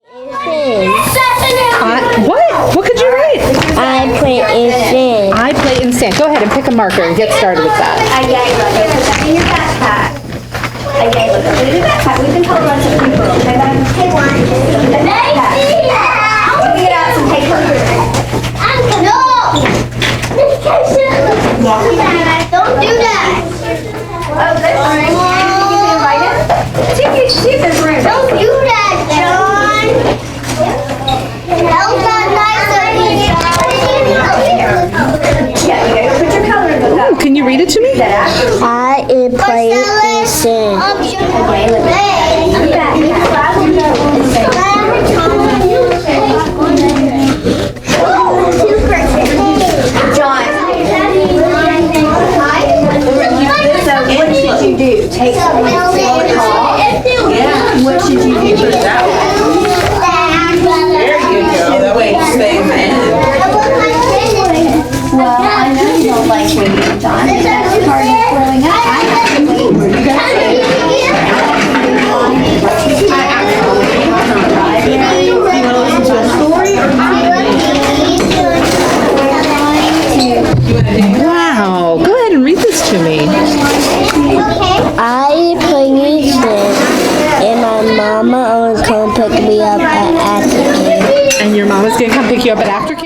What? What could you write? I play in sand. I play in sand. Go ahead and pick a marker and get started with that. I gave it. Put that in your backpack. I gave it. Put it in your backpack. We can color on some paper. Okay, babe? Take one. The backpack. Let me get out some paper. No! Miss Keisha! Don't do that! Oh, this room. You can invite him. See if there's room. Don't do that, John! That was not nice of you. Yeah, you go. Put your color in the book. Oh, can you read it to me? I am playing in sand. What should you do? Take some call? Yeah. What should you do? There you go. That way it stays in. Well, I know you don't like waiting, John. That's part of growing up. I have to wait. You guys say, I actually you want to listen to a story or Wow. Go ahead and read this to me. I play music, and my mama always come pick me up at aftercare. And your mama's going to come pick you up at aftercare?